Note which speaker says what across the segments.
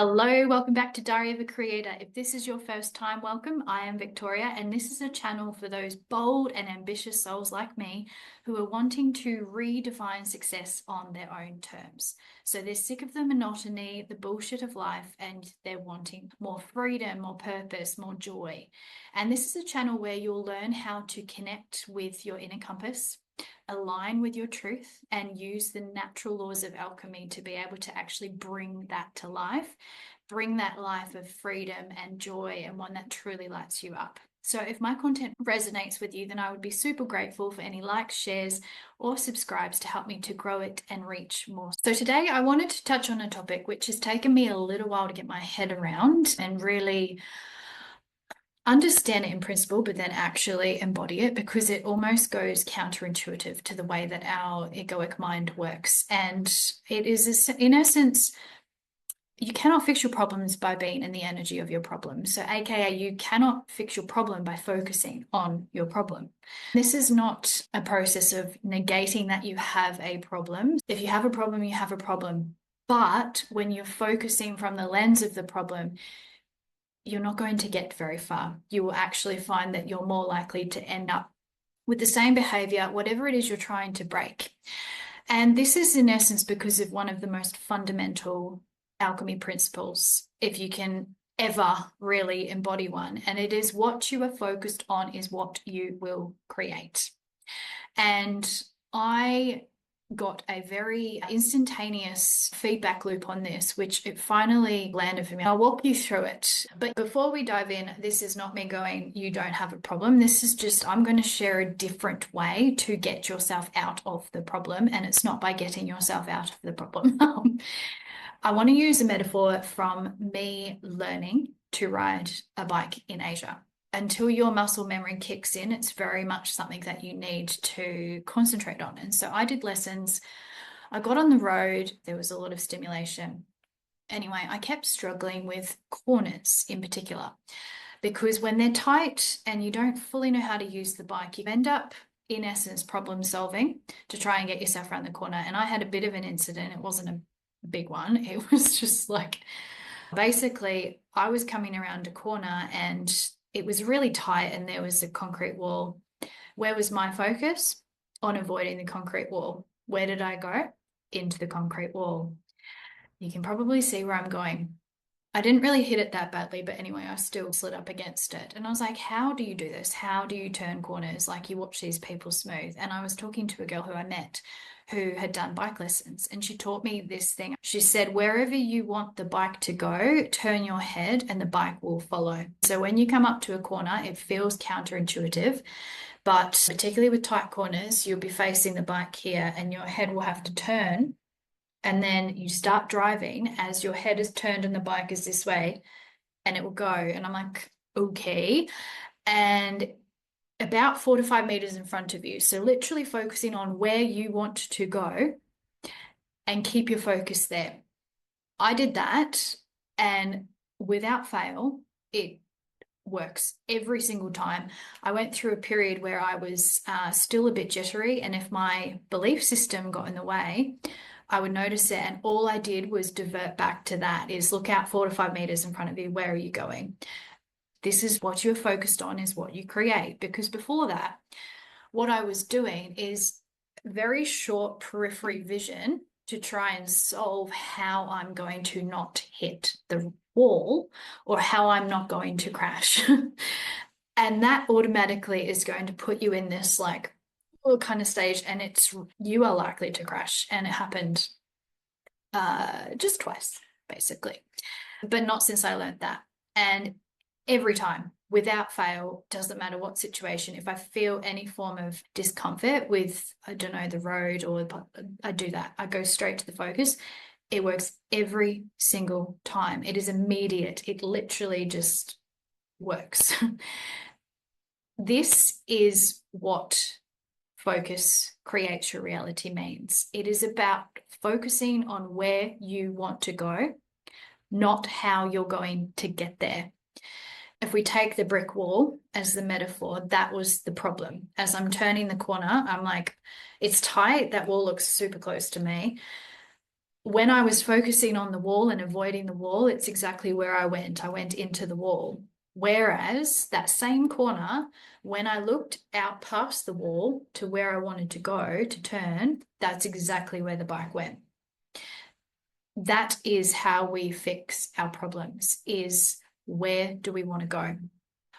Speaker 1: Hello, welcome back to Diary of a Creator. If this is your first time, welcome. I am Victoria, and this is a channel for those bold and ambitious souls like me who are wanting to redefine success on their own terms. So they're sick of the monotony, the bullshit of life, and they're wanting more freedom, more purpose, more joy. And this is a channel where you'll learn how to connect with your inner compass, align with your truth, and use the natural laws of alchemy to be able to actually bring that to life, bring that life of freedom and joy, and one that truly lights you up. So if my content resonates with you, then I would be super grateful for any likes, shares, or subscribes to help me to grow it and reach more. So today I wanted to touch on a topic which has taken me a little while to get my head around and really understand it in principle, but then actually embody it, because it almost goes counterintuitive to the way that our egoic mind works. And it is, in essence, you cannot fix your problems by being in the energy of your problem. So AKA, you cannot fix your problem by focusing on your problem. This is not a process of negating that you have a problem. If you have a problem, you have a problem. But when you're focusing from the lens of the problem, you're not going to get very far. You will actually find that you're more likely to end up with the same behavior, whatever it is you're trying to break. And this is in essence because of one of the most fundamental alchemy principles, if you can ever really embody one. And it is what you are focused on is what you will create. And I got a very instantaneous feedback loop on this, which it finally landed for me. I'll walk you through it. But before we dive in, this is not me going, you don't have a problem. This is just, I'm going to share a different way to get yourself out of the problem. And it's not by getting yourself out of the problem. I want to use a metaphor from me learning to ride a bike in Asia. Until your muscle memory kicks in, it's very much something that you need to concentrate on. And so I did lessons. I got on the road. There was a lot of stimulation. Anyway, I kept struggling with corners in particular, because when they're tight and you don't fully know how to use the bike, you end up, in essence, problem solving to try and get yourself around the corner. And I had a bit of an incident. It wasn't a big one. It was just like, basically, I was coming around a corner and it was really tight and there was a concrete wall. Where was my focus? On avoiding the concrete wall. Where did I go? Into the concrete wall. You can probably see where I'm going. I didn't really hit it that badly, but anyway, I still slid up against it. And I was like, how do you do this? How do you turn corners? Like, you watch these people smooth. And I was talking to a girl who I met who had done bike lessons, and she taught me this thing. She said, wherever you want the bike to go, turn your head and the bike will follow. So when you come up to a corner, it feels counterintuitive, but particularly with tight corners, you'll be facing the bike here and your head will have to turn. And then you start driving as your head is turned and the bike is this way, and it will go. And I'm like, okay. And about 4 to 5 meters in front of you. So literally focusing on where you want to go and keep your focus there. I did that, and without fail, it works every single time. I went through a period where I was still a bit jittery, and if my belief system got in the way, I would notice it. And all I did was divert back to that, is look out 4 to 5 meters in front of you. Where are you going? This is what you're focused on, is what you create. Because before that, what I was doing is very short periphery vision to try and solve how I'm going to not hit the wall or how I'm not going to crash. And that automatically is going to put you in this like kind of stage, and you are likely to crash. And it happened just twice, basically, but not since I learned that. And every time, without fail, doesn't matter what situation, if I feel any form of discomfort with, I don't know, the road, or I do that, I go straight to the focus. It works every single time. It is immediate. It literally just works. This is what focus creates your reality means. It is about focusing on where you want to go, not how you're going to get there. If we take the brick wall as the metaphor, that was the problem. As I'm turning the corner, I'm like, it's tight. That wall looks super close to me. when I was focusing on the wall and avoiding the wall, it's exactly where I went. I went into the wall. Whereas that same corner, when I looked out past the wall to where I wanted to go to turn, that's exactly where the bike went. That is how we fix our problems, is where do we want to go?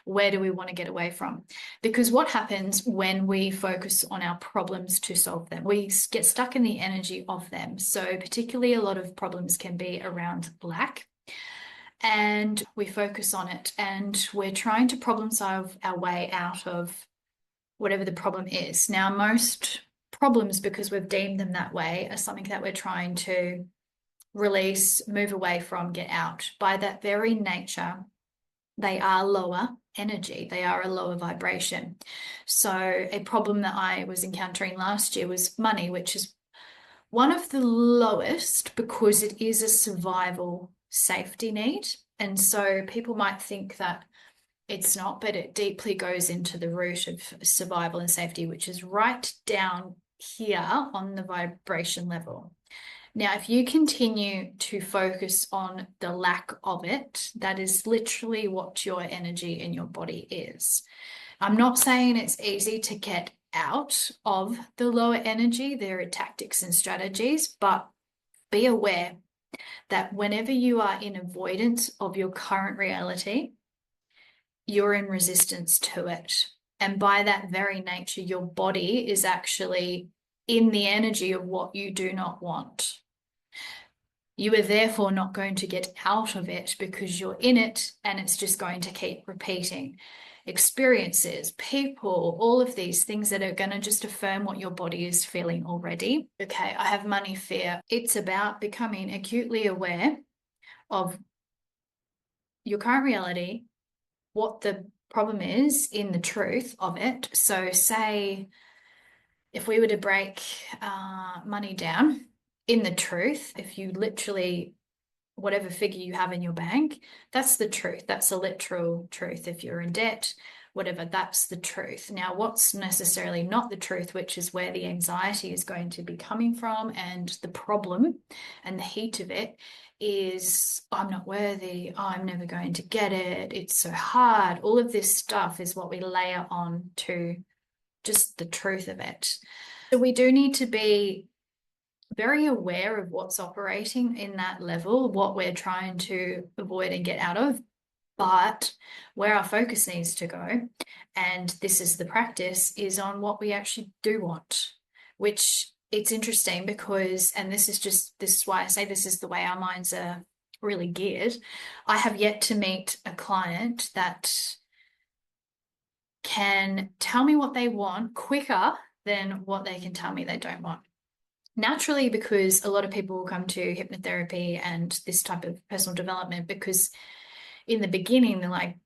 Speaker 1: Where do we want to get away from? Because what happens when we focus on our problems to solve them? We get stuck in the energy of them. So particularly a lot of problems can be around lack, and we focus on it and we're trying to problem solve our way out of whatever the problem is. Now, most problems, because we've deemed them that way, are something that we're trying to release, move away from, get out. By that very nature, they are lower energy, they are a lower vibration. So a problem that I was encountering last year was money, which is one of the lowest because it is a survival safety need. And so people might think that it's not, but it deeply goes into the root of survival and safety, which is right down here on the vibration level. Now, if you continue to focus on the lack of it, that is literally what your energy in your body is. I'm not saying it's easy to get out of the lower energy. There are tactics and strategies, but be aware that whenever you are in avoidance of your current reality, you're in resistance to it. And by that very nature, your body is actually in the energy of what you do not want. You are therefore not going to get out of it because you're in it and it's just going to keep repeating. Experiences, people, all of these things that are going to just affirm what your body is feeling already. Okay, I have money fear. It's about becoming acutely aware of your current reality, what the problem is in the truth of it. So say if we were to break money down in the truth, if you literally, whatever figure you have in your bank, that's the truth. That's a literal truth. If you're in debt, whatever, that's the truth. Now, what's necessarily not the truth, which is where the anxiety is going to be coming from, and the problem and the heat of it is, I'm not worthy, I'm never going to get it, it's so hard. All of this stuff is what we layer on to just the truth of it. So we do need to be very aware of what's operating in that level, what we're trying to avoid and get out of, but where our focus needs to go, and this is the practice, is on what we actually do want, which it's interesting because, and this is why I say this is the way our minds are really geared. I have yet to meet a client that can tell me what they want quicker than what they can tell me they don't want. Naturally, because a lot of people will come to hypnotherapy and this type of personal development because in the beginning they're like,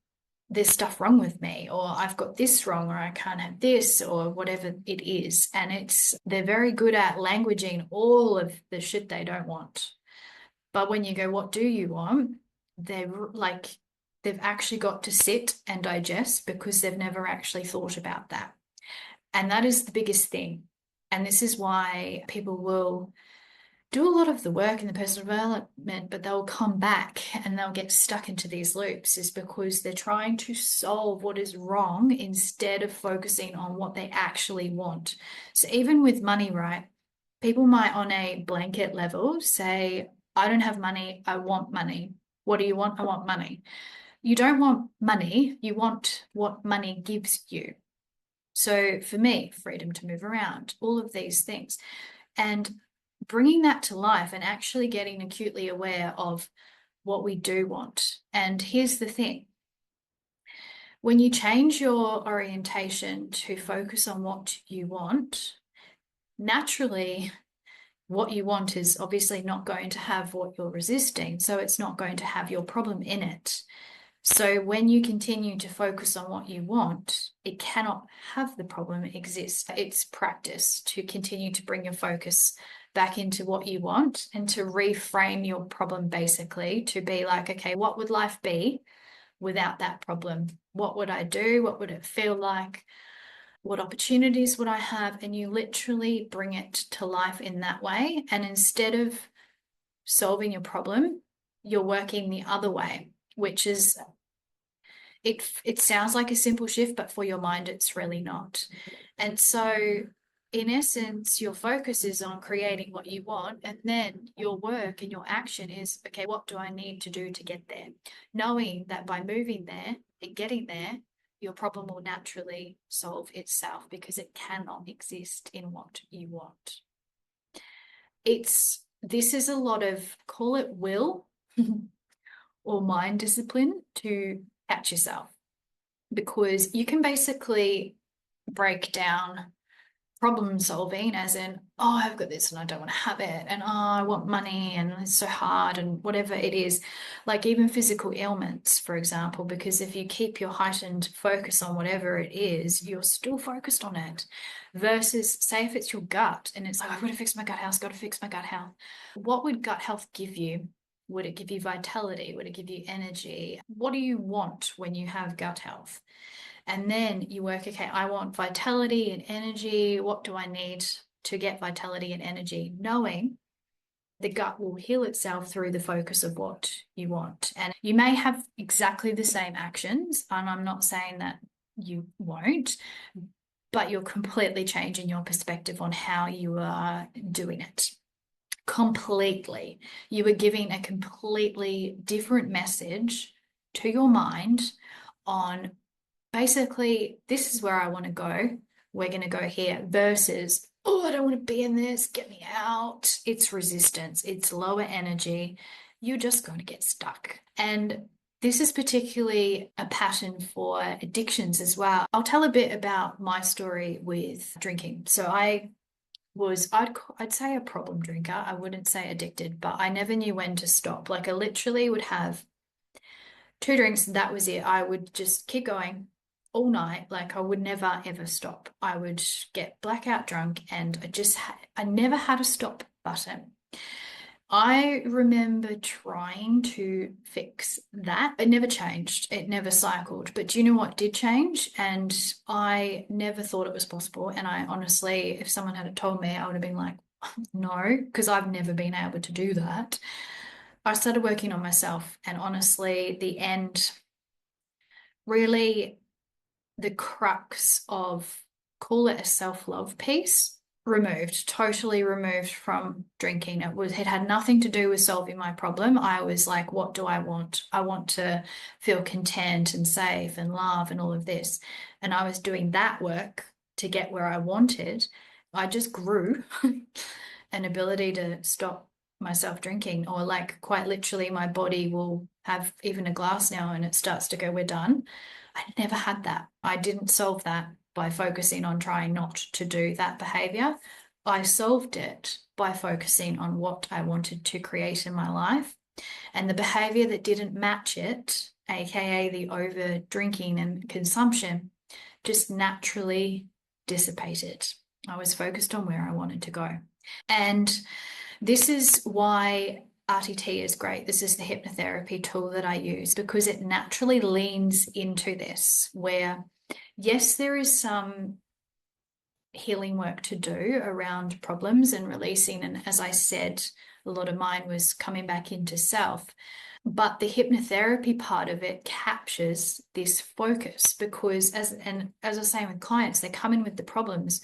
Speaker 1: there's stuff wrong with me, or I've got this wrong, or I can't have this, or whatever it is. And they're very good at languaging all of the shit they don't want. But when you go, what do you want? They've actually got to sit and digest because they've never actually thought about that. And that is the biggest thing. And this is why people will do a lot of the work in the personal development, but they'll come back and they'll get stuck into these loops, is because they're trying to solve what is wrong instead of focusing on what they actually want. So even with money, right? People might on a blanket level say, I don't have money, I want money. What do you want? I want money. You don't want money, you want what money gives you. So for me, freedom to move around, all of these things. And bringing that to life and actually getting acutely aware of what we do want. And here's the thing. When you change your orientation to focus on what you want, naturally, what you want is obviously not going to have what you're resisting. So it's not going to have your problem in it. So when you continue to focus on what you want, it cannot have the problem exist. It's practice to continue to bring your focus back into what you want and to reframe your problem, basically to be like, okay, what would life be without that problem? What would I do? What would it feel like? What opportunities would I have? And you literally bring it to life in that way. And instead of solving your problem, you're working the other way, which is, it sounds like a simple shift, but for your mind, it's really not. And so in essence, your focus is on creating what you want, and then your work and your action is, okay, what do I need to do to get there? Knowing that by moving there and getting there, your problem will naturally solve itself because it cannot exist in what you want. This is a lot of, call it will or mind discipline to catch yourself, because you can basically break down problem solving as in, oh, I've got this and I don't want to have it, and oh, I want money and it's so hard, and whatever it is, like even physical ailments, for example, because if you keep your heightened focus on whatever it is, you're still focused on it. Versus, say, if it's your gut and it's like, I've got to fix my gut health, got to fix my gut health. What would gut health give you? Would it give you vitality? Would it give you energy? What do you want when you have gut health? And then you work, okay, I want vitality and energy. What do I need to get vitality and energy? Knowing the gut will heal itself through the focus of what you want. And you may have exactly the same actions, and I'm not saying that you won't, but you're completely changing your perspective on how you are doing it. Completely. You are giving a completely different message to your mind on, basically, this is where I want to go. We're going to go here, versus, oh, I don't want to be in this. Get me out. It's resistance. It's lower energy. You're just going to get stuck. And this is particularly a pattern for addictions as well. I'll tell a bit about my story with drinking. So I'd say a problem drinker. I wouldn't say addicted, but I never knew when to stop. Like I literally would have 2 drinks, and that was it. I would just keep going all night. Like I would never ever stop. I would get blackout drunk, and I never had a stop button. I remember trying to fix that. It never changed. It never cycled. But do you know what did change? And I never thought it was possible. And I honestly, if someone had told me, I would have been like, no, because I've never been able to do that. I started working on myself, and honestly, the end, really the crux of, call it a self-love piece, removed, totally removed from drinking. It had nothing to do with solving my problem. I was like, what do I want? I want to feel content and safe and love and all of this. And I was doing that work to get where I wanted. I just grew an ability to stop myself drinking, or like quite literally my body will have even a glass now and it starts to go, we're done. I never had that. I didn't solve that by focusing on trying not to do that behavior. I solved it by focusing on what I wanted to create in my life, and the behavior that didn't match it, aka the over drinking and consumption, just naturally dissipated. I was focused on where I wanted to go. And this is why RTT is great. This is the hypnotherapy tool that I use, because it naturally leans into this, where yes, there is some healing work to do around problems and releasing. And as I said, a lot of mine was coming back into self. But the hypnotherapy part of it captures this focus, because as I was saying with clients, they come in with the problems,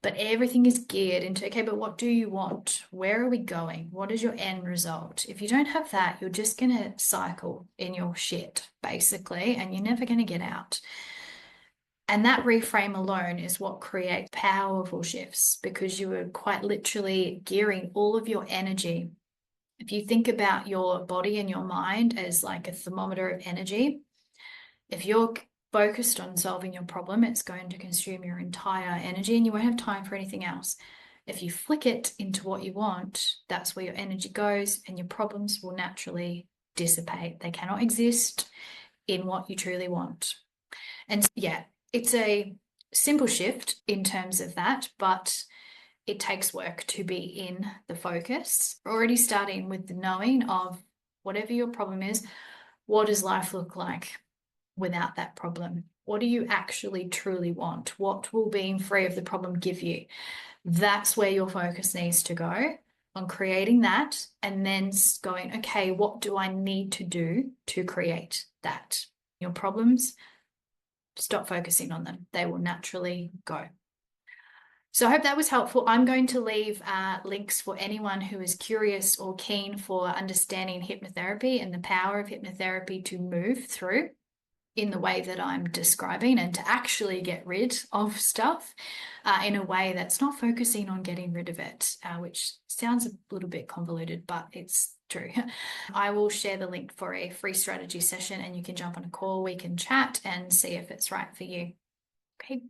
Speaker 1: but everything is geared into, okay, but what do you want? Where are we going? What is your end result? If you don't have that, you're just going to cycle in your shit, basically, and you're never going to get out. And that reframe alone is what creates powerful shifts, because you are quite literally gearing all of your energy. If you think about your body and your mind as like a thermometer of energy, if you're focused on solving your problem, it's going to consume your entire energy and you won't have time for anything else. If you flick it into what you want, that's where your energy goes, and your problems will naturally dissipate. They cannot exist in what you truly want. And yeah, it's a simple shift in terms of that, but it takes work to be in the focus. Already starting with the knowing of whatever your problem is, what does life look like without that problem? What do you actually truly want? What will being free of the problem give you? That's where your focus needs to go. on creating that and then going, okay, what do I need to do to create that? Your problems, stop focusing on them. They will naturally go. So I hope that was helpful. I'm going to leave links for anyone who is curious or keen for understanding hypnotherapy and the power of hypnotherapy to move through in the way that I'm describing and to actually get rid of stuff in a way that's not focusing on getting rid of it, which sounds a little bit convoluted, but it's true. I will share the link for a free strategy session and you can jump on a call, we can chat and see if it's right for you. Okay.